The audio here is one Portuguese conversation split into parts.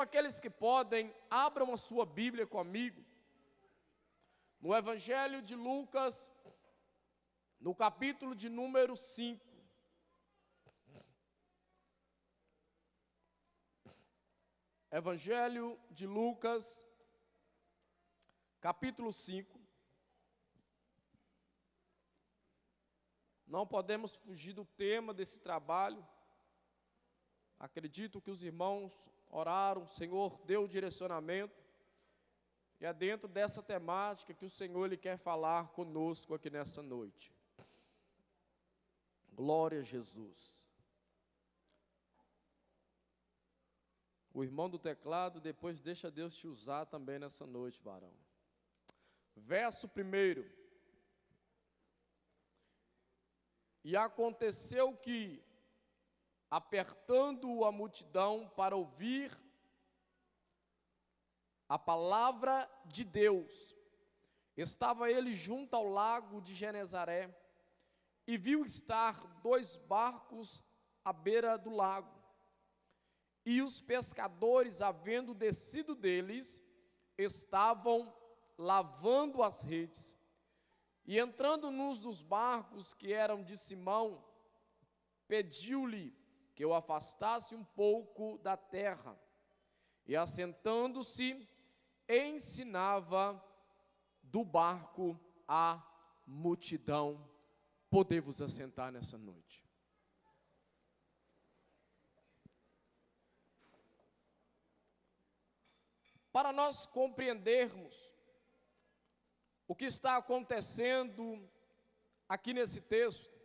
Aqueles que podem, abram a sua Bíblia comigo, no Evangelho de Lucas, no capítulo de número 5. Evangelho de Lucas, capítulo 5. Não podemos fugir do tema desse trabalho. Acredito que os irmãos oraram, o Senhor deu o direcionamento, e é dentro dessa temática que o Senhor Ele quer falar conosco aqui nessa noite. Glória a Jesus. O irmão do teclado, depois deixa Deus te usar também nessa noite, varão. Verso 1. E aconteceu que, apertando a multidão para ouvir a palavra de Deus, estava ele junto ao lago de Genezaré, e viu estar 2 barcos à beira do lago, e os pescadores, havendo descido deles, estavam lavando as redes. E entrando num dos barcos, que eram de Simão, pediu-lhe que o afastasse um pouco da terra, e assentando-se, ensinava do barco a multidão. Podemos assentar nessa noite. Para nós compreendermos o que está acontecendo aqui nesse texto,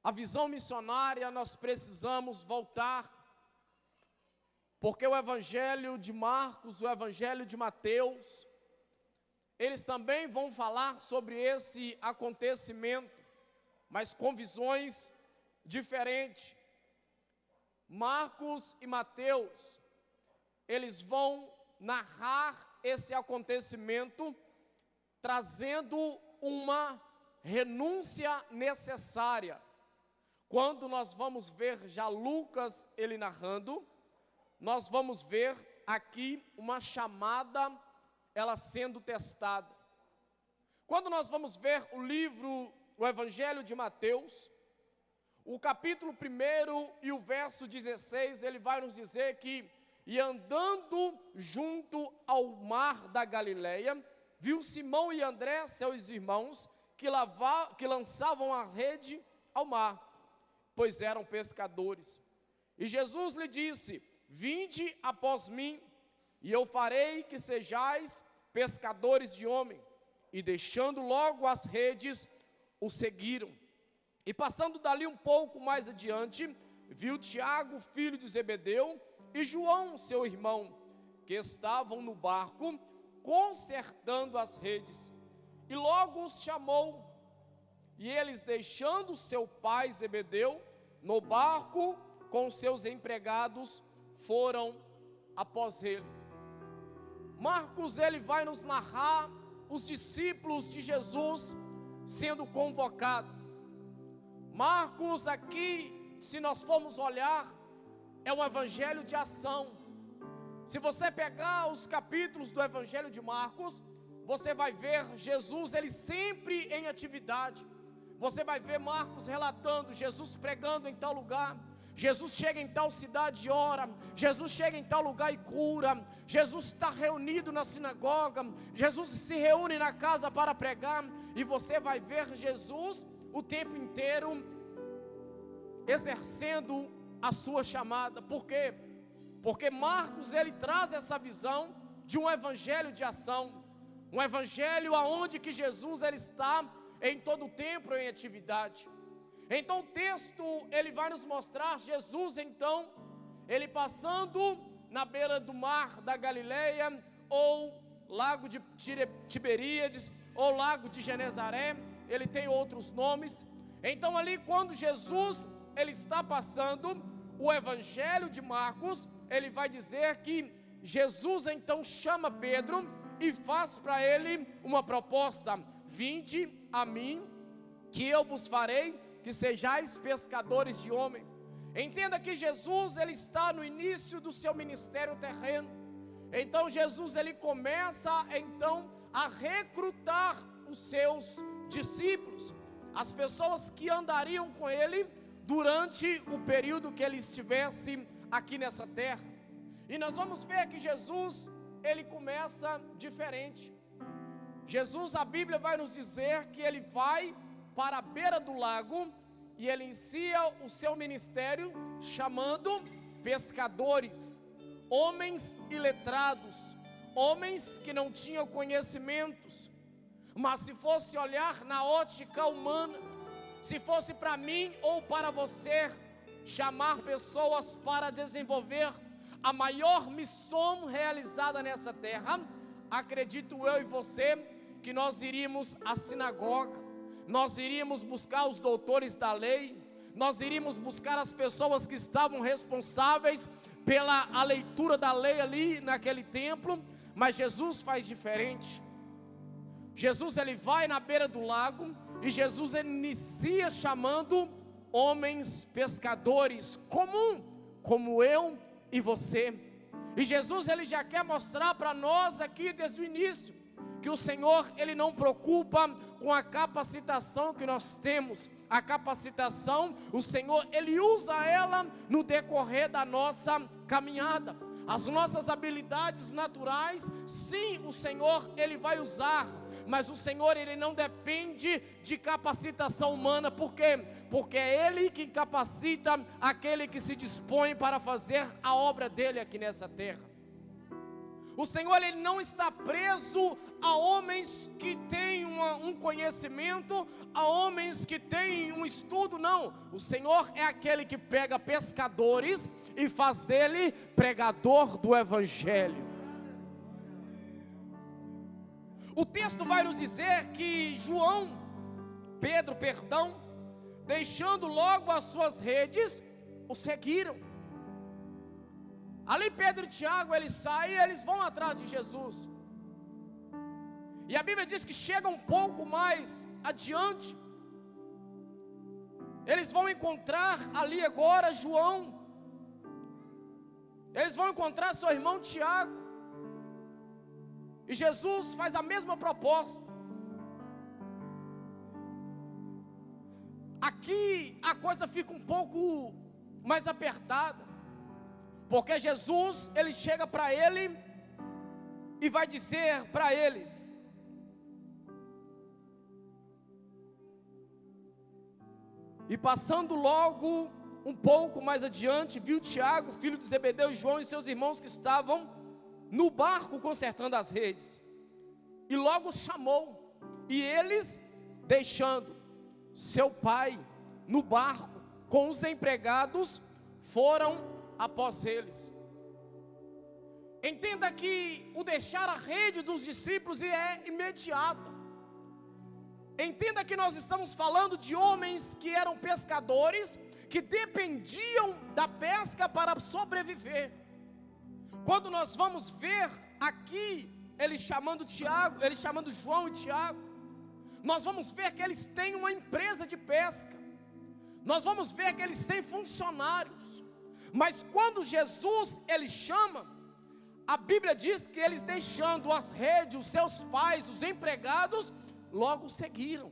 a visão missionária, nós precisamos voltar, porque o Evangelho de Marcos, o Evangelho de Mateus, eles também vão falar sobre esse acontecimento, mas com visões diferentes. Marcos e Mateus, eles vão narrar esse acontecimento, trazendo uma renúncia necessária. Quando nós vamos ver já Lucas, ele narrando, nós vamos ver aqui uma chamada, ela sendo testada. Quando nós vamos ver o Evangelho de Mateus, o capítulo 1 e o verso 16, ele vai nos dizer que, e andando junto ao mar da Galileia, viu Simão e André, seus irmãos, que lançavam a rede ao mar, pois eram pescadores. E Jesus lhe disse: vinde após mim, e eu farei que sejais pescadores de homem. E deixando logo as redes, o seguiram. E passando dali um pouco mais adiante, viu Tiago, filho de Zebedeu, e João, seu irmão, que estavam no barco, consertando as redes. E logo os chamou. E eles, deixando seu pai Zebedeu no barco com seus empregados, foram após ele. Marcos, ele vai nos narrar os discípulos de Jesus sendo convocados. Marcos aqui, se nós formos olhar, é um evangelho de ação. Se você pegar os capítulos do Evangelho de Marcos, você vai ver Jesus, ele sempre em atividade. Você vai ver Marcos relatando, Jesus pregando em tal lugar, Jesus chega em tal cidade e ora, Jesus chega em tal lugar e cura, Jesus está reunido na sinagoga, Jesus se reúne na casa para pregar, e você vai ver Jesus o tempo inteiro exercendo a sua chamada. Por quê? Porque Marcos, ele traz essa visão de um evangelho de ação, um evangelho aonde que Jesus, ele está em todo o tempo em atividade. Então o texto, ele vai nos mostrar Jesus, então, ele passando na beira do mar da Galileia, ou lago de Tiberíades, ou lago de Genezaré, ele tem outros nomes. Então ali, quando Jesus, ele está passando, o Evangelho de Marcos, ele vai dizer que Jesus então chama Pedro e faz para ele uma proposta: vinde a mim, que eu vos farei que sejais pescadores de homem. Entenda que Jesus, ele está no início do seu ministério terreno. Então Jesus, ele começa então a recrutar os seus discípulos, as pessoas que andariam com ele durante o período que ele estivesse aqui nessa terra. E nós vamos ver que Jesus, ele começa diferente. Jesus, a Bíblia vai nos dizer que ele vai para a beira do lago e ele inicia o seu ministério chamando pescadores, homens iletrados, homens que não tinham conhecimentos. Mas se fosse olhar na ótica humana, se fosse para mim ou para você chamar pessoas para desenvolver a maior missão realizada nessa terra, acredito eu e você que nós iríamos à sinagoga, nós iríamos buscar os doutores da lei, nós iríamos buscar as pessoas que estavam responsáveis pela a leitura da lei ali naquele templo. Mas Jesus faz diferente. Jesus, ele vai na beira do lago e Jesus, ele inicia chamando homens pescadores comum, como eu e você. E Jesus, ele já quer mostrar para nós aqui desde o início que o Senhor, ele não preocupa com a capacitação que nós temos. A capacitação, o Senhor, ele usa ela no decorrer da nossa caminhada. As nossas habilidades naturais, sim, o Senhor, ele vai usar. Mas o Senhor, ele não depende de capacitação humana. Por quê? Porque é Ele que capacita aquele que se dispõe para fazer a obra dele aqui nessa terra. O Senhor, ele não está preso a homens que têm um conhecimento, a homens que têm um estudo, não. O Senhor é aquele que pega pescadores e faz dele pregador do Evangelho. O texto vai nos dizer que Pedro, deixando logo as suas redes, o seguiram. Ali Pedro e Tiago, eles saem e eles vão atrás de Jesus. E a Bíblia diz que chega um pouco mais adiante, eles vão encontrar ali agora João, eles vão encontrar seu irmão Tiago, e Jesus faz a mesma proposta. Aqui a coisa fica um pouco mais apertada, porque Jesus, ele chega para ele e vai dizer para eles: e passando logo um pouco mais adiante, viu Tiago, filho de Zebedeu, e João e seus irmãos que estavam no barco consertando as redes, e logo os chamou, e eles, deixando seu pai no barco com os empregados, foram após eles. Entenda que o deixar a rede dos discípulos é imediato. Entenda que nós estamos falando de homens que eram pescadores, que dependiam da pesca para sobreviver. Quando nós vamos ver aqui, ele chamando João e Tiago, nós vamos ver que eles têm uma empresa de pesca, nós vamos ver que eles têm funcionários. Mas quando Jesus, ele chama, a Bíblia diz que eles, deixando as redes, os seus pais, os empregados, logo seguiram.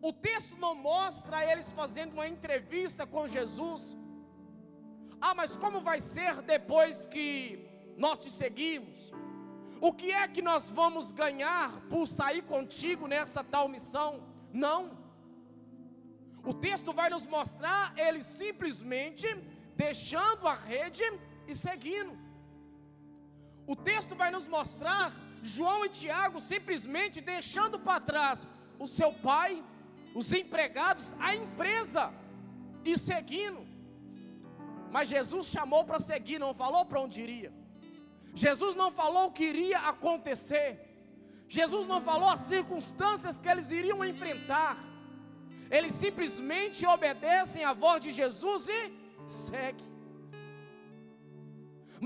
O texto não mostra eles fazendo uma entrevista com Jesus. Mas como vai ser depois que nós te seguimos? O que é que nós vamos ganhar por sair contigo nessa tal missão? Não. O texto vai nos mostrar eles simplesmente deixando a rede e seguindo. O texto vai nos mostrar João e Tiago simplesmente deixando para trás o seu pai, os empregados, a empresa, e seguindo. Mas Jesus chamou para seguir, não falou para onde iria. Jesus não falou o que iria acontecer. Jesus não falou as circunstâncias que eles iriam enfrentar. Eles simplesmente obedecem à voz de Jesus e seguem.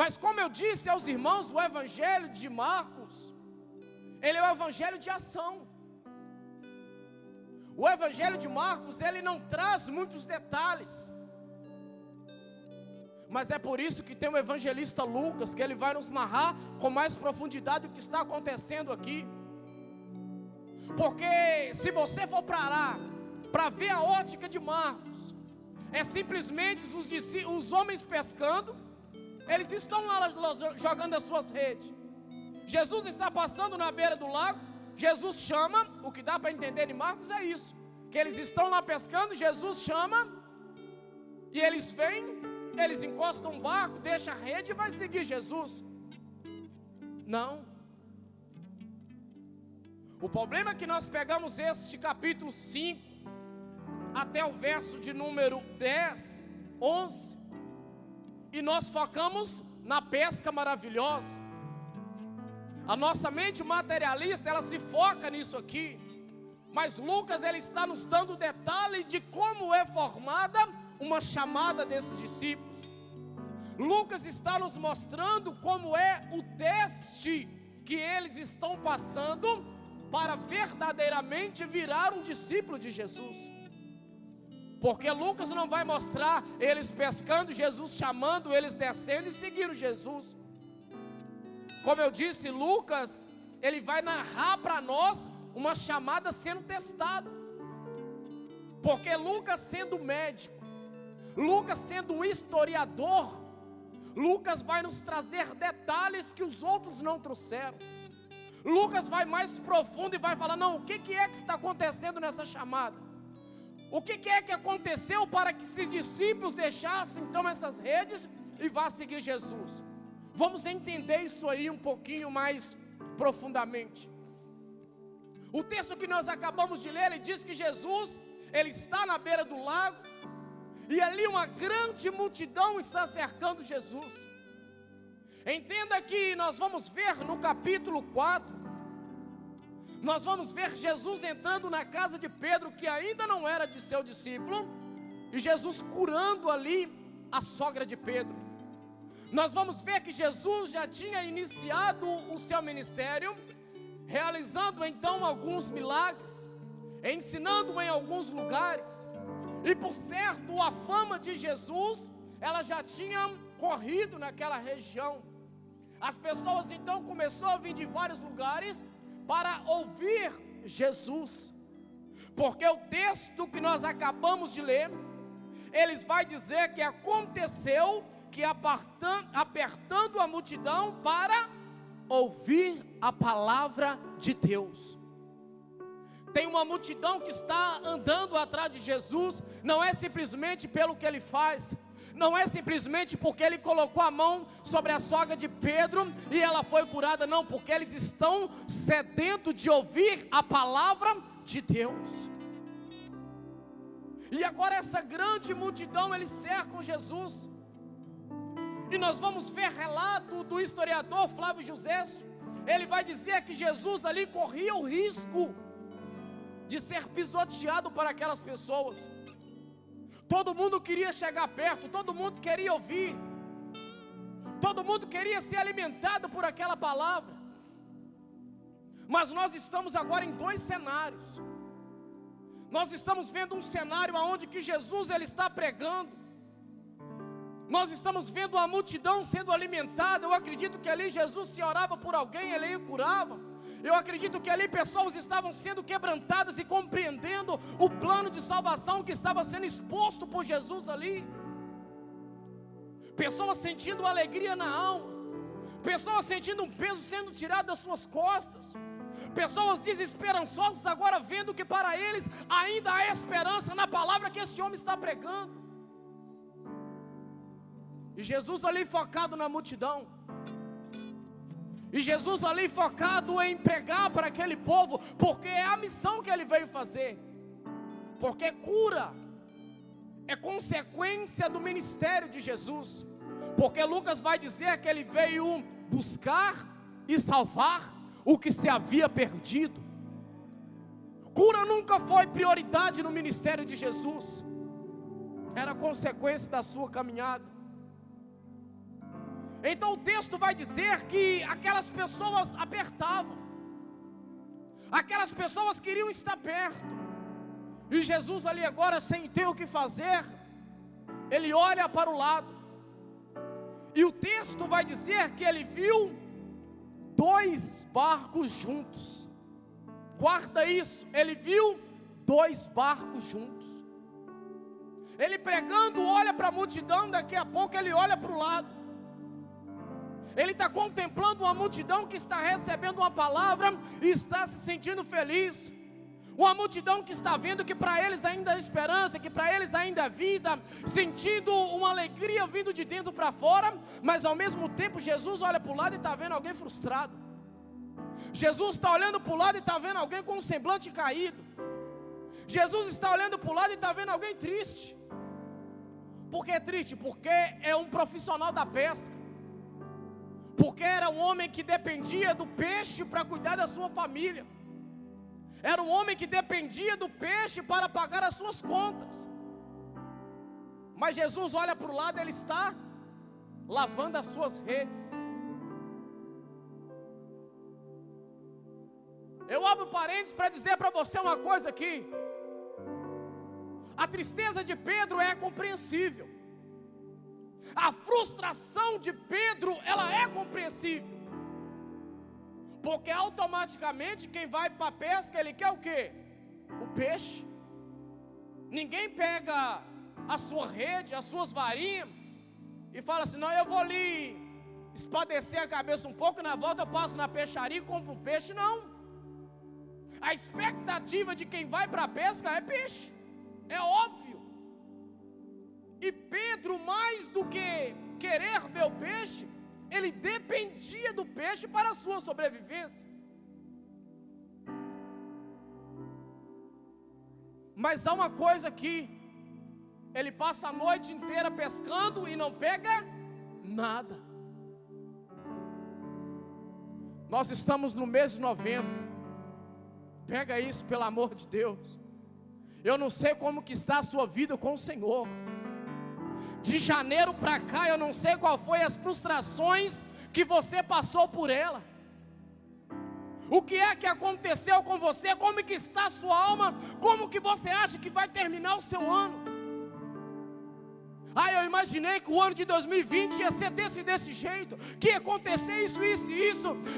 Mas como eu disse aos irmãos, o Evangelho de Marcos, ele é o Evangelho de ação. O Evangelho de Marcos, ele não traz muitos detalhes. Mas é por isso que tem o evangelista Lucas, que ele vai nos narrar com mais profundidade o que está acontecendo aqui. Porque se você for parar para ver a ótica de Marcos, é simplesmente os homens pescando, eles estão lá jogando as suas redes. Jesus está passando na beira do lago, Jesus chama, o que dá para entender de Marcos é isso, que eles estão lá pescando, Jesus chama, e eles vêm, eles encostam um barco, deixam a rede e vai seguir Jesus. Não. O problema é que nós pegamos este capítulo 5, até o verso de número 10, 11, e nós focamos na pesca maravilhosa. A nossa mente materialista, ela se foca nisso aqui, mas Lucas, ele está nos dando o detalhe de como é formada uma chamada desses discípulos. Lucas está nos mostrando como é o teste que eles estão passando para verdadeiramente virar um discípulo de Jesus. Porque Lucas não vai mostrar eles pescando, Jesus chamando, eles descendo e seguindo Jesus. Como eu disse, Lucas, ele vai narrar para nós uma chamada sendo testada. Porque Lucas sendo médico, Lucas sendo um historiador, Lucas vai nos trazer detalhes que os outros não trouxeram. Lucas vai mais profundo e vai falar, não, o que é que está acontecendo nessa chamada? O que é que aconteceu para que esses discípulos deixassem então essas redes e vá seguir Jesus? Vamos entender isso aí um pouquinho mais profundamente. O texto que nós acabamos de ler, ele diz que Jesus, ele está na beira do lago, e ali uma grande multidão está cercando Jesus. Entenda que nós vamos ver no capítulo 4, nós vamos ver Jesus entrando na casa de Pedro, que ainda não era de seu discípulo, e Jesus curando ali a sogra de Pedro. Nós vamos ver que Jesus já tinha iniciado o seu ministério, realizando então alguns milagres, ensinando em alguns lugares, e por certo a fama de Jesus, ela já tinha corrido naquela região. As pessoas então começaram a vir de vários lugares para ouvir Jesus, porque o texto que nós acabamos de ler, eles vai dizer que aconteceu que apertando a multidão para ouvir a palavra de Deus. Tem uma multidão que está andando atrás de Jesus, não é simplesmente pelo que ele faz, não é simplesmente porque ele colocou a mão sobre a sogra de Pedro e ela foi curada, não, porque eles estão sedentos de ouvir a palavra de Deus. E agora essa grande multidão, eles cercam Jesus, e nós vamos ver relato do historiador Flávio Josécio. Ele vai dizer que Jesus ali corria o risco de ser pisoteado por aquelas pessoas. Todo mundo queria chegar perto, todo mundo queria ouvir, todo mundo queria ser alimentado por aquela palavra. Mas nós estamos agora em dois cenários. Nós estamos vendo um cenário onde que Jesus ele está pregando. Nós estamos vendo a multidão sendo alimentada. Eu acredito que ali Jesus, se orava por alguém, ele curava. Eu acredito que ali pessoas estavam sendo quebrantadas e compreendendo o plano de salvação que estava sendo exposto por Jesus ali. Pessoas sentindo alegria na alma, pessoas sentindo um peso sendo tirado das suas costas, pessoas desesperançosas agora vendo que para eles ainda há esperança na palavra que esse homem está pregando. E Jesus ali focado na multidão, e Jesus ali focado em pregar para aquele povo, porque é a missão que ele veio fazer, porque cura é consequência do ministério de Jesus, porque Lucas vai dizer que ele veio buscar e salvar o que se havia perdido. Cura nunca foi prioridade no ministério de Jesus, era consequência da sua caminhada. Então o texto vai dizer que aquelas pessoas apertavam, aquelas pessoas queriam estar perto, e Jesus ali agora, sem ter o que fazer, ele olha para o lado, E o texto vai dizer que ele viu 2 barcos juntos. Guarda isso, ele viu 2 barcos juntos. Ele pregando, olha para a multidão, daqui a pouco ele olha para o lado. Ele está contemplando uma multidão que está recebendo uma palavra e está se sentindo feliz. Uma multidão que está vendo que para eles ainda é esperança, que para eles ainda é vida, sentindo uma alegria vindo de dentro para fora, mas ao mesmo tempo Jesus olha para o lado e está vendo alguém frustrado. Jesus está olhando para o lado e está vendo alguém com um semblante caído. Jesus está olhando para o lado e está vendo alguém triste. Por que triste? Porque é um profissional da pesca. Porque era um homem que dependia do peixe para cuidar da sua família. Era um homem que dependia do peixe para pagar as suas contas. Mas Jesus olha para o lado, ele está lavando as suas redes. Eu abro parênteses para dizer para você uma coisa aqui. A tristeza de Pedro é compreensível. A frustração de Pedro, ela é compreensível. Porque automaticamente quem vai para a pesca, ele quer o quê? O peixe. Ninguém pega a sua rede, as suas varinhas e fala assim, não, eu vou ali espadecer a cabeça um pouco, na volta eu passo na peixaria e compro um peixe. Não. A expectativa de quem vai para a pesca é peixe. É óbvio. E Pedro, mais do que querer ver o peixe, ele dependia do peixe para a sua sobrevivência. Mas há uma coisa aqui, ele passa a noite inteira pescando e não pega nada. Nós estamos no mês de novembro. Pega isso, pelo amor de Deus. Eu não sei como que está a sua vida com o Senhor. De janeiro para cá, eu não sei qual foi as frustrações que você passou por ela. O que é que aconteceu com você? Como que está a sua alma? Como que você acha que vai terminar o seu ano? Eu imaginei que o ano de 2020 ia ser desse jeito, que ia acontecer isso,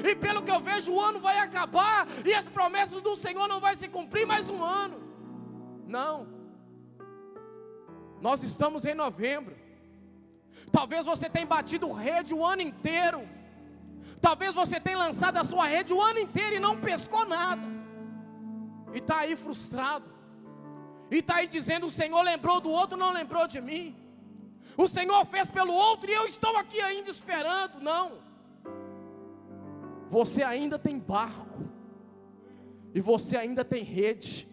e pelo que eu vejo o ano vai acabar, e as promessas do Senhor não vai se cumprir mais um ano. Não. Nós estamos em novembro. Talvez você tenha batido rede o ano inteiro. Talvez você tenha lançado a sua rede o ano inteiro e não pescou nada. E está aí frustrado. E está aí dizendo, o Senhor lembrou do outro, não lembrou de mim. O Senhor fez pelo outro e eu estou aqui ainda esperando. Não. Você ainda tem barco. E você ainda tem rede.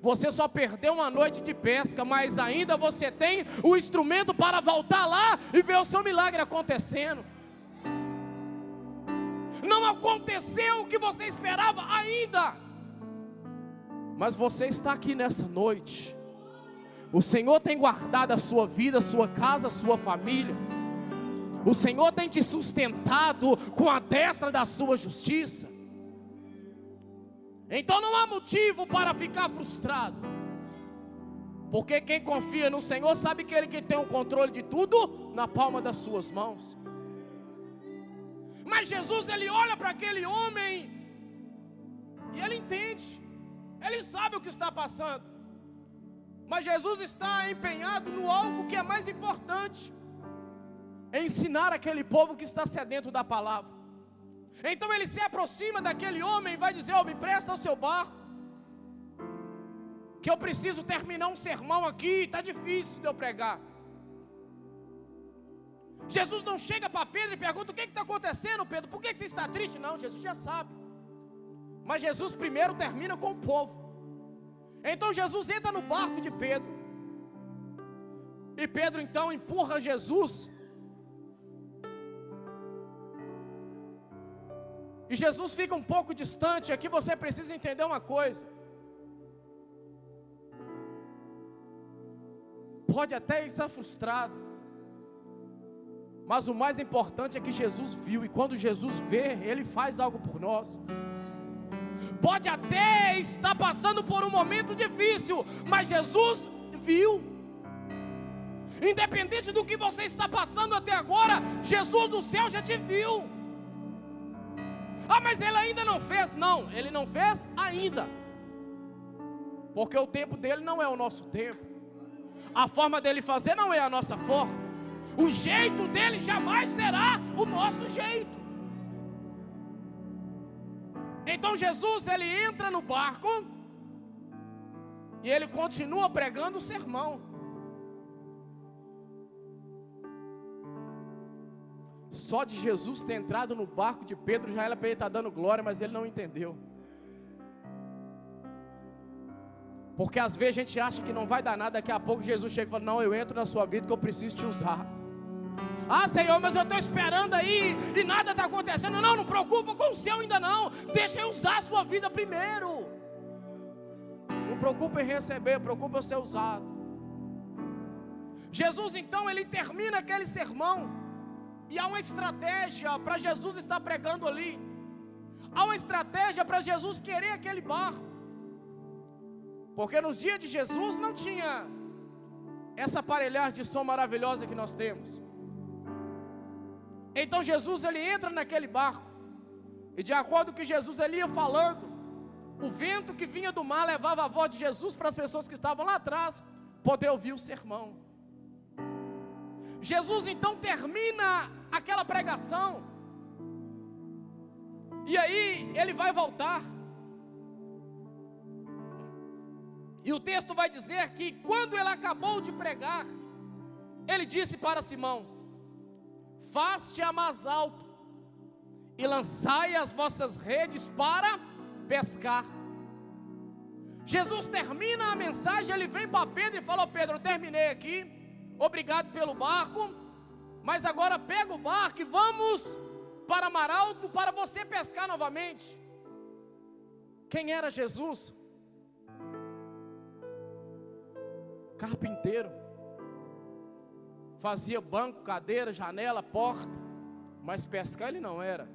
Você só perdeu uma noite de pesca, mas ainda você tem o instrumento para voltar lá e ver o seu milagre acontecendo. Não aconteceu o que você esperava ainda, mas você está aqui nessa noite. O Senhor tem guardado a sua vida, a sua casa, a sua família. O Senhor tem te sustentado com a destra da sua justiça. Então não há motivo para ficar frustrado. Porque quem confia no Senhor sabe que Ele que tem o controle de tudo na palma das suas mãos. Mas Jesus, Ele olha para aquele homem e Ele entende. Ele sabe o que está passando. Mas Jesus está empenhado no algo que é mais importante: ensinar aquele povo que está sedento da palavra. Então ele se aproxima daquele homem e vai dizer: me empresta o seu barco, que eu preciso terminar um sermão aqui, está difícil de eu pregar. Jesus não chega para Pedro e pergunta: o que está acontecendo, Pedro? Por que você está triste? Não, Jesus já sabe. Mas Jesus primeiro termina com o povo. Então Jesus entra no barco de Pedro. E Pedro então empurra Jesus. E Jesus fica um pouco distante. Aqui você precisa entender uma coisa. Pode até estar frustrado, mas o mais importante é que Jesus viu. E quando Jesus vê, Ele faz algo por nós. Pode até estar passando por um momento difícil, mas Jesus viu. Independente do que você está passando até agora, Jesus do céu já te viu. Ah, mas ele ainda não fez. Não, ele não fez ainda, porque o tempo dele não é o nosso tempo. A forma dele fazer não é a nossa forma. O jeito dele jamais será o nosso jeito. Então Jesus, ele entra no barco e ele continua pregando o sermão. Só de Jesus ter entrado no barco de Pedro já era para ele estar dando glória, mas ele não entendeu. Porque às vezes a gente acha que não vai dar nada, daqui a pouco Jesus chega e fala: não, eu entro na sua vida que eu preciso te usar. Ah, Senhor, mas eu estou esperando aí e nada está acontecendo. Não, não preocupa com o seu ainda não. Deixa eu usar a sua vida primeiro. Não preocupa em receber, preocupa em ser usado. Jesus então, ele termina aquele sermão. E há uma estratégia para Jesus estar pregando ali. Há uma estratégia para Jesus querer aquele barco. Porque nos dias de Jesus não tinha essa aparelhagem de som maravilhosa que nós temos. Então Jesus, ele entra naquele barco, e de acordo com que Jesus ele ia falando, o vento que vinha do mar levava a voz de Jesus para as pessoas que estavam lá atrás poder ouvir o sermão. Jesus então termina aquela pregação, e aí ele vai voltar, e o texto vai dizer que quando ele acabou de pregar, ele disse para Simão: faste-a mais alto e lançai as vossas redes para pescar. Jesus termina a mensagem, ele vem para Pedro e fala: Pedro, eu terminei aqui, obrigado pelo barco, mas agora pega o barco e vamos para mar alto para você pescar novamente. Quem era Jesus? Carpinteiro. Fazia banco, cadeira, janela, porta, mas pescar ele não era.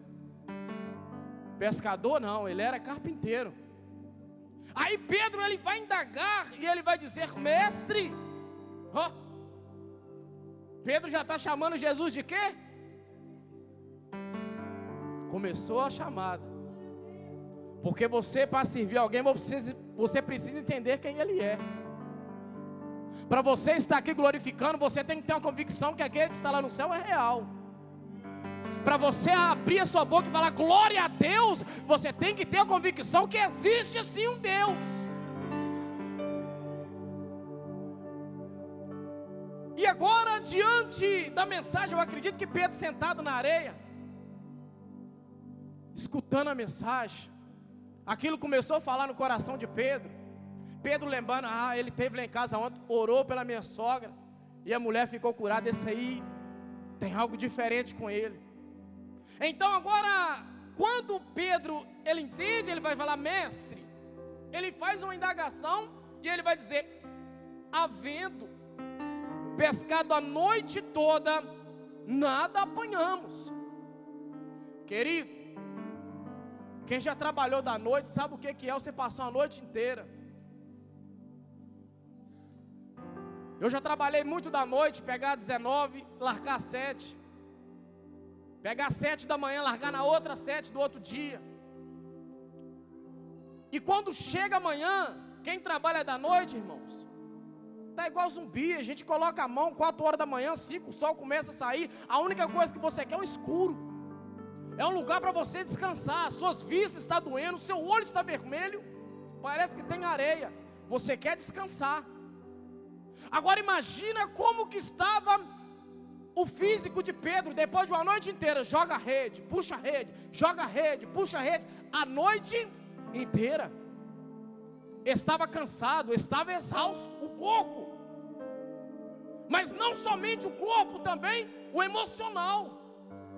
Pescador não, ele era carpinteiro. Aí Pedro, ele vai indagar e ele vai dizer: mestre, Pedro já está chamando Jesus de quê? Começou a chamada. Porque você, para servir alguém, você precisa entender quem ele é. Para você estar aqui glorificando, você tem que ter uma convicção que aquele que está lá no céu é real. Para você abrir a sua boca e falar glória a Deus, você tem que ter a convicção que existe sim um Deus. E agora, diante da mensagem, eu acredito que Pedro, sentado na areia, escutando a mensagem, aquilo começou a falar no coração de Pedro. Pedro lembrando: ele esteve lá em casa ontem, orou pela minha sogra, e a mulher ficou curada. Esse aí tem algo diferente com ele. Então agora, quando Pedro, ele entende, ele vai falar: mestre, ele faz uma indagação, e ele vai dizer: havendo pescado a noite toda, nada apanhamos. Querido, quem já trabalhou da noite, sabe o que é você passar a noite inteira. Eu já trabalhei muito da noite, pegar 19, largar 7. Pegar 7 da manhã, largar na outra 7 do outro dia. E quando chega amanhã, quem trabalha da noite, irmãos, está igual zumbi. A gente coloca a mão 4 horas da manhã, 5, o sol começa a sair. A única coisa que você quer é o escuro. É um lugar para você descansar. Suas vistas estão doendo, seu olho está vermelho, parece que tem areia. Você quer descansar. Agora imagina como que estava o físico de Pedro, depois de uma noite inteira. Joga a rede, puxa a rede, joga a rede, puxa a rede, a noite inteira. Estava cansado, estava exausto, o corpo. Mas não somente o corpo, também o emocional.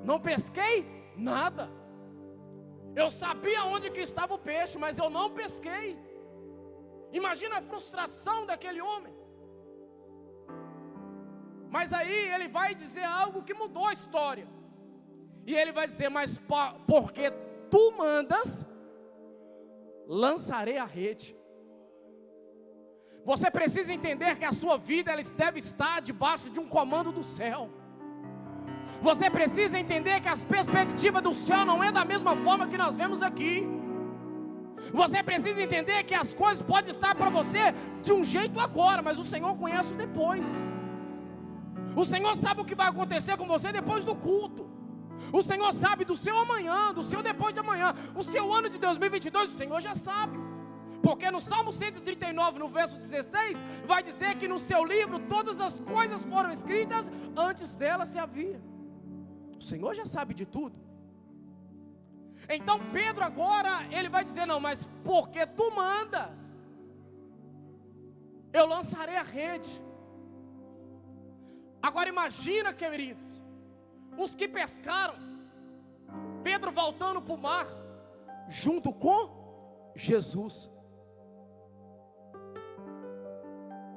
Não pesquei nada. Eu sabia onde que estava o peixe, mas eu não pesquei. Imagina a frustração daquele homem. Mas aí ele vai dizer algo que mudou a história. E ele vai dizer: mas porque tu mandas, lançarei a rede. Você precisa entender que a sua vida ela deve estar debaixo de um comando do céu. Você precisa entender que as perspectivas do céu não é da mesma forma que nós vemos aqui. Você precisa entender que as coisas podem estar para você de um jeito agora, mas o Senhor conhece o depois. O Senhor sabe o que vai acontecer com você depois do culto. O Senhor sabe do seu amanhã, do seu depois de amanhã. O seu ano de 2022, o Senhor já sabe. Porque no Salmo 139, no verso 16, vai dizer que no seu livro todas as coisas foram escritas, antes dela se havia. O Senhor já sabe de tudo. Então Pedro agora, ele vai dizer, não, mas porque tu mandas, eu lançarei a rede. Agora imagina, queridos, os que pescaram, Pedro voltando para o mar, junto com Jesus.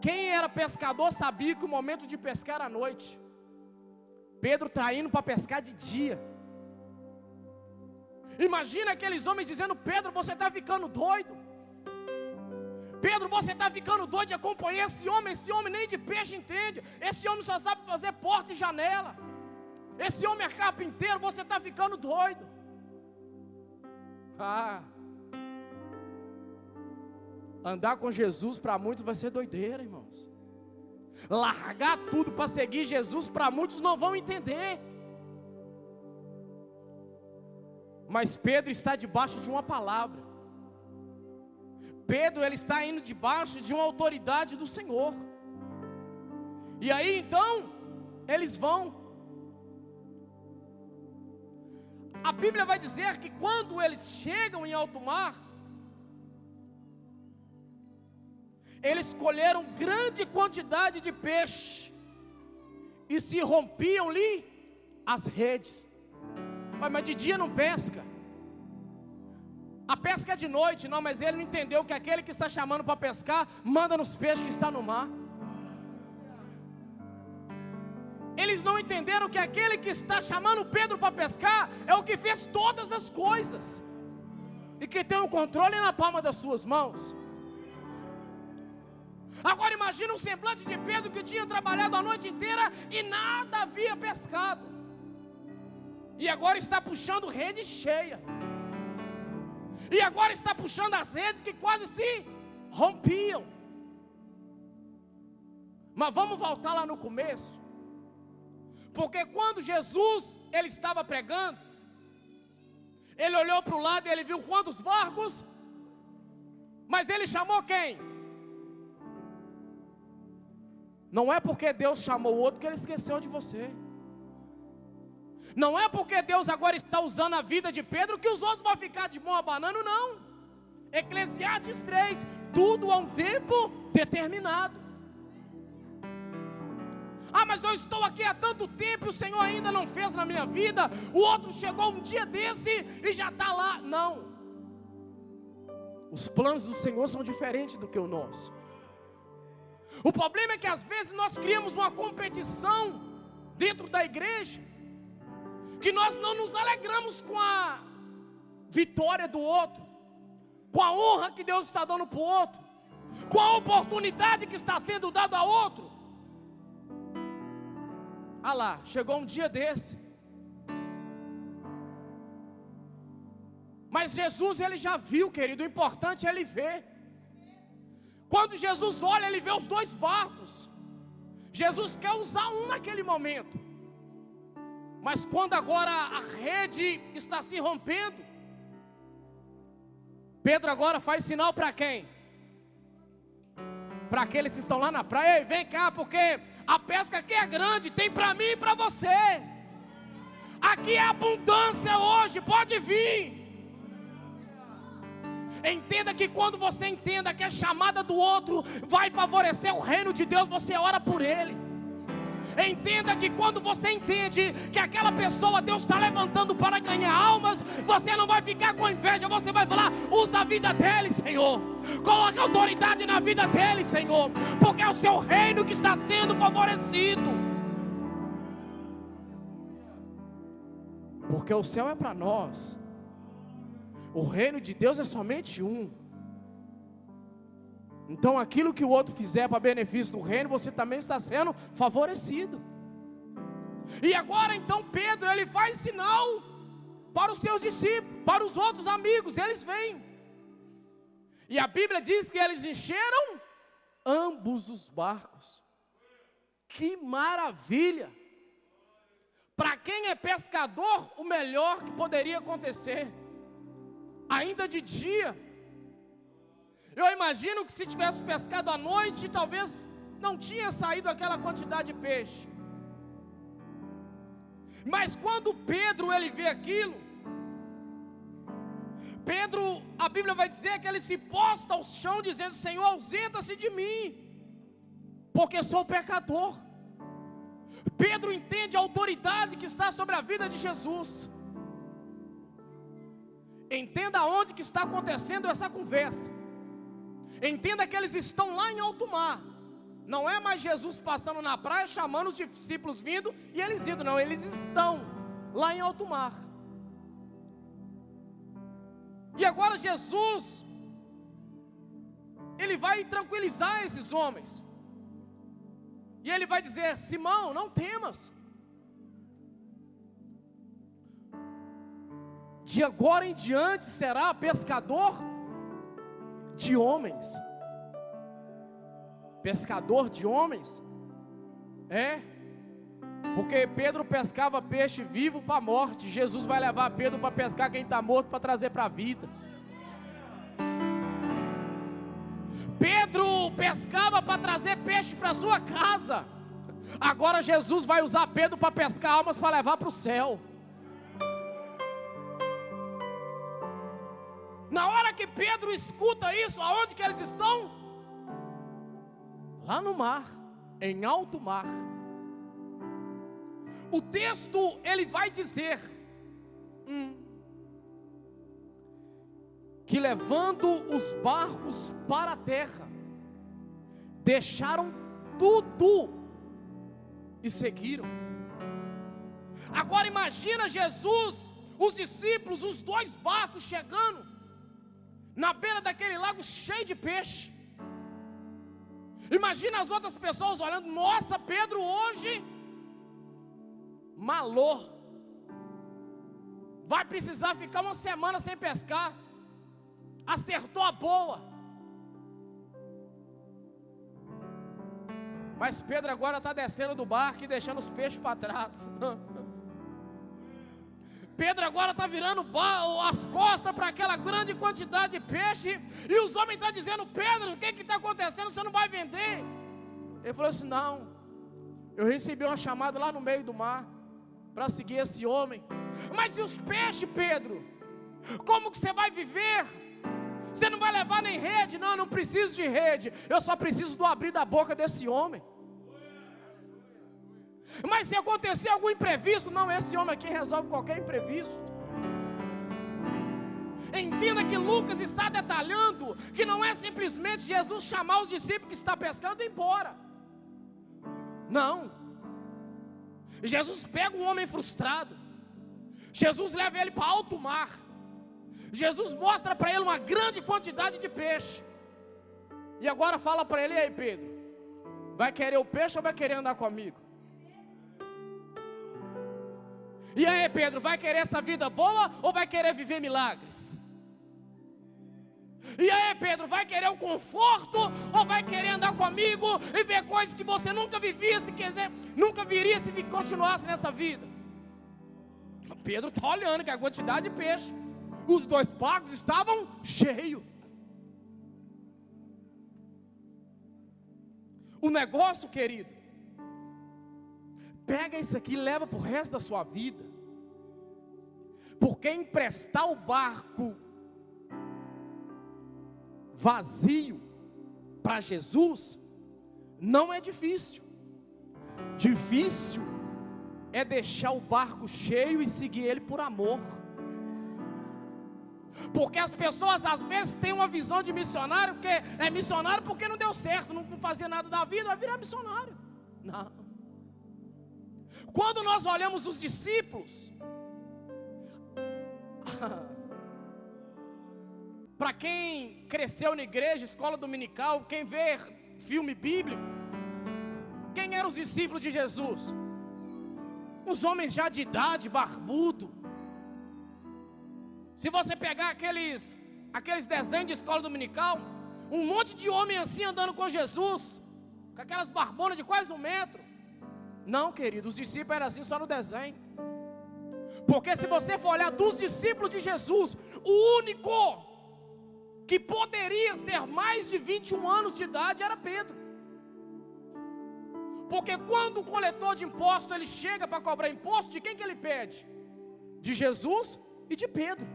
Quem era pescador sabia que o momento de pescar era à noite. Pedro está indo para pescar de dia. Imagina aqueles homens dizendo, Pedro, você está ficando doido. Pedro, você está ficando doido de acompanhar esse homem nem de peixe entende. Esse homem só sabe fazer porta e janela. Esse homem é carpinteiro, você está ficando doido. Andar com Jesus para muitos vai ser doideira, irmãos. Largar tudo para seguir Jesus para muitos não vão entender. Mas Pedro está debaixo de uma palavra. Pedro, ele está indo debaixo de uma autoridade do Senhor. E aí então, eles vão. A Bíblia vai dizer que quando eles chegam em alto mar, eles colheram grande quantidade de peixe, e se rompiam-lhe as redes. Mas de dia não pesca. A pesca é de noite. Não, mas ele não entendeu que aquele que está chamando para pescar, manda nos peixes que estão no mar. Eles não entenderam que aquele que está chamando Pedro para pescar, é o que fez todas as coisas, e que tem o controle na palma das suas mãos. Agora imagina um semblante de Pedro que tinha trabalhado a noite inteira e nada havia pescado. E agora está puxando rede cheia. E agora está puxando as redes que quase se rompiam. Mas vamos voltar lá no começo. Porque quando Jesus, ele estava pregando, ele olhou para o lado e ele viu quantos barcos? Mas ele chamou quem? Não é porque Deus chamou o outro que ele esqueceu de você. Não é porque Deus agora está usando a vida de Pedro que os outros vão ficar de mão abanando, não. Eclesiastes 3, tudo há um tempo determinado. Mas eu estou aqui há tanto tempo e o Senhor ainda não fez na minha vida. O outro chegou um dia desse e já está lá. Não. Os planos do Senhor são diferentes do que o nosso. O problema é que às vezes nós criamos uma competição dentro da igreja, que nós não nos alegramos com a vitória do outro, com a honra que Deus está dando para o outro, com a oportunidade que está sendo dada a outro. Lá, chegou um dia desse. Mas Jesus, ele já viu, querido, o importante é ele ver. Quando Jesus olha, ele vê os dois barcos. Jesus quer usar um naquele momento. Mas quando agora a rede está se rompendo, Pedro agora faz sinal para quem? Para aqueles que estão lá na praia. Ei, vem cá, porque a pesca aqui é grande, tem para mim e para você. Aqui é abundância hoje, pode vir. Entenda que quando você entenda que a chamada do outro vai favorecer o reino de Deus, você ora por ele. Entenda que quando você entende que aquela pessoa Deus está levantando para ganhar almas, você não vai ficar com inveja, você vai falar, usa a vida dele, Senhor. Coloca autoridade na vida dele, Senhor, porque é o seu reino que está sendo favorecido. Porque o céu é para nós. O reino de Deus é somente um. Então aquilo que o outro fizer para benefício do reino, você também está sendo favorecido. E agora então Pedro, ele faz sinal para os seus discípulos, para os outros amigos, eles vêm. E a Bíblia diz que eles encheram ambos os barcos. Que maravilha! Para quem é pescador, o melhor que poderia acontecer, ainda de dia. Eu imagino que se tivesse pescado à noite, talvez não tinha saído aquela quantidade de peixe. Mas quando Pedro ele vê aquilo, Pedro, a Bíblia vai dizer que ele se posta ao chão dizendo: Senhor, ausenta-se de mim, porque sou pecador. Pedro entende a autoridade que está sobre a vida de Jesus. Entenda onde que está acontecendo essa conversa. Entenda que eles estão lá em alto mar. Não é mais Jesus passando na praia, chamando os discípulos vindo e eles indo, não, eles estão lá em alto mar. E agora Jesus, ele vai tranquilizar esses homens. E ele vai dizer: Simão, não temas. De agora em diante será pescador de homens. Pescador de homens? É. Porque Pedro pescava peixe vivo para a morte. Jesus vai levar Pedro para pescar quem está morto, para trazer para a vida. Pedro pescava para trazer peixe para a sua casa. Agora Jesus vai usar Pedro para pescar almas, para levar para o céu. Na hora que Pedro escuta isso, aonde que eles estão? Lá no mar, em alto mar. O texto, ele vai dizer que levando os barcos para a terra, deixaram tudo e seguiram. Agora imagina Jesus, os discípulos, os 2 barcos chegando na beira daquele lago cheio de peixe. Imagina as outras pessoas olhando: nossa, Pedro hoje malou, vai precisar ficar uma semana sem pescar, acertou a boa. Mas Pedro agora está descendo do barco e deixando os peixes para trás. Pedro agora está virando as costas para aquela grande quantidade de peixe. E os homens estão dizendo: Pedro, o que está acontecendo? Você não vai vender? Ele falou assim: não, eu recebi uma chamada lá no meio do mar para seguir esse homem. Mas e os peixes, Pedro? Como que você vai viver? Você não vai levar nem rede? Não, eu não preciso de rede, eu só preciso do abrir da boca desse homem. Mas se acontecer algum imprevisto, não, esse homem aqui resolve qualquer imprevisto. Entenda que Lucas está detalhando que não é simplesmente Jesus chamar os discípulos que está pescando e ir embora. Não. Jesus pega um homem frustrado, Jesus leva ele para alto mar, Jesus mostra para ele uma grande quantidade de peixe. E agora fala para ele: e aí, Pedro, vai querer o peixe ou vai querer andar comigo? E aí, Pedro, vai querer essa vida boa ou vai querer viver milagres? E aí, Pedro, vai querer o conforto ou vai querer andar comigo e ver coisas que você nunca vivia, se quiser, nunca viria se continuasse nessa vida? Pedro está olhando que a quantidade de peixe, os 2 barcos estavam cheios. O negócio, querido, pega isso aqui e leva para o resto da sua vida. Porque emprestar o barco vazio para Jesus não é difícil. Difícil é deixar o barco cheio e seguir ele por amor. Porque as pessoas às vezes têm uma visão de missionário, porque é missionário porque não deu certo, não fazia nada da vida, vai virar missionário. Não. Quando nós olhamos os discípulos, para quem cresceu na igreja, escola dominical, quem vê filme bíblico, quem eram os discípulos de Jesus? uns homens já de idade, barbudo. Se você pegar aqueles desenhos de escola dominical, um monte de homem assim andando com Jesus, com aquelas barbonas de quase 1 metro. Não, querido, os discípulos eram assim só no desenho. Porque se você for olhar dos discípulos de Jesus, o único que poderia ter mais de 21 anos de idade era Pedro. Porque quando o coletor de imposto ele chega para cobrar imposto, de quem que ele pede? De Jesus e de Pedro.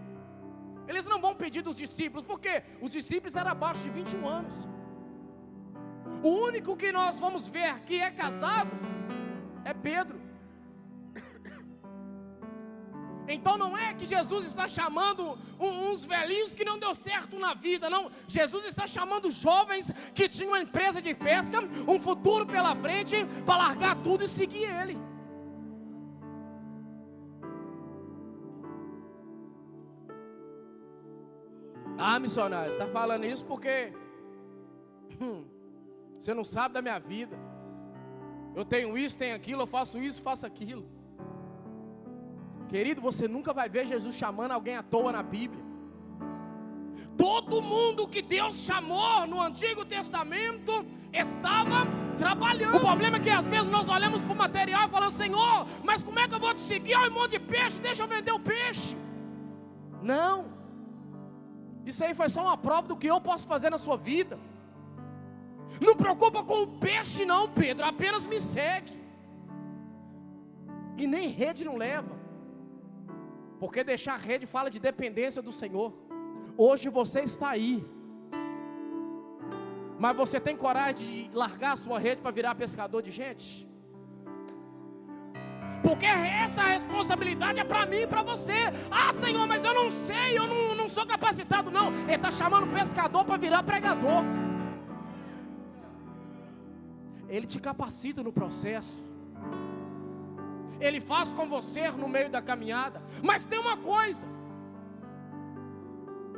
Eles não vão pedir dos discípulos, porque os discípulos eram abaixo de 21 anos. O único que nós vamos ver que é casado é Pedro. Então não é que Jesus está chamando uns velhinhos que não deu certo na vida, não. Jesus está chamando jovens que tinham uma empresa de pesca, um futuro pela frente, para largar tudo e seguir Ele. Ah, missionário, você está falando isso porque você não sabe da minha vida. Eu tenho isso, tenho aquilo, eu faço isso, faço aquilo. Querido, você nunca vai ver Jesus chamando alguém à toa na Bíblia. Todo mundo que Deus chamou no Antigo Testamento estava trabalhando. O problema é que às vezes nós olhamos para o material e falamos: Senhor, mas como é que eu vou te seguir? Olha um monte de peixe, deixa eu vender o peixe. Não, isso aí foi só uma prova do que eu posso fazer na sua vida. Não preocupa com o peixe não, Pedro, apenas me segue. E nem rede não leva. Porque deixar a rede fala de dependência do Senhor. Hoje você está aí, mas você tem coragem de largar a sua rede para virar pescador de gente? Porque essa responsabilidade é para mim e para você. Ah, Senhor, mas eu não sei, eu não sou capacitado. Não, Ele está chamando o pescador para virar pregador. Ele te capacita no processo. Ele faz com você no meio da caminhada. Mas tem uma coisa: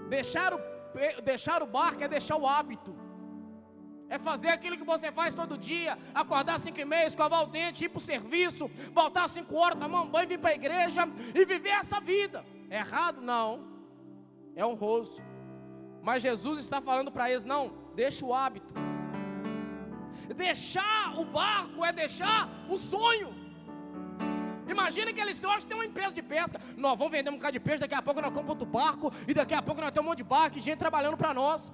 deixar o barco é deixar o hábito. É fazer aquilo que você faz todo dia. Acordar às 5h30, escovar o dente, ir para o serviço, voltar às 5 horas, tomar um banho, vir para a igreja e viver essa vida. É errado? Não. É honroso. Mas Jesus está falando para eles: não, deixa o hábito. Deixar o barco é deixar o sonho. Imagina que eles hoje têm uma empresa de pesca. Nós vamos vender um bocado de peixe, daqui a pouco nós compramos outro barco, e daqui a pouco nós temos um monte de barco e gente trabalhando para nós.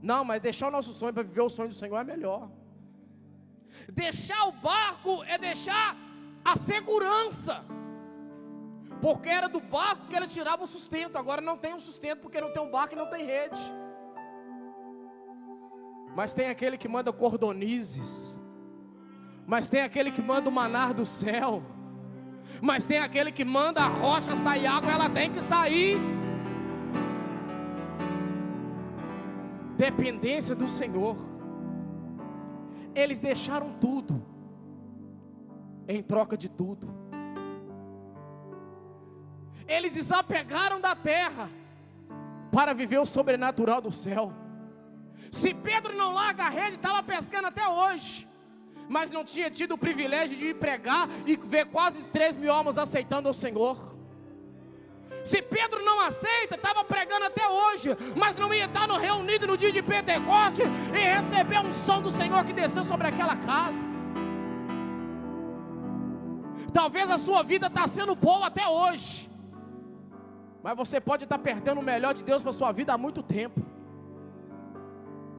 Não, mas deixar o nosso sonho para viver o sonho do Senhor é melhor. Deixar o barco é deixar a segurança. Porque era do barco que eles tiravam o sustento. Agora não tem um sustento porque não tem um barco e não tem rede. Mas tem aquele que manda cordonizes. Mas tem aquele que manda o manar do céu. Mas tem aquele que manda a rocha sair água, ela tem que sair. Dependência do Senhor. Eles deixaram tudo em troca de tudo. Eles desapegaram da terra para viver o sobrenatural do céu. Se Pedro não larga a rede, estava pescando até hoje, mas não tinha tido o privilégio de ir pregar e ver quase 3.000 almas aceitando o Senhor. Se Pedro não aceita, estava pregando até hoje, mas não ia estar reunido no dia de Pentecoste e receber a unção do Senhor que desceu sobre aquela casa. Talvez a sua vida está sendo boa até hoje, mas você pode estar perdendo o melhor de Deus para a sua vida há muito tempo.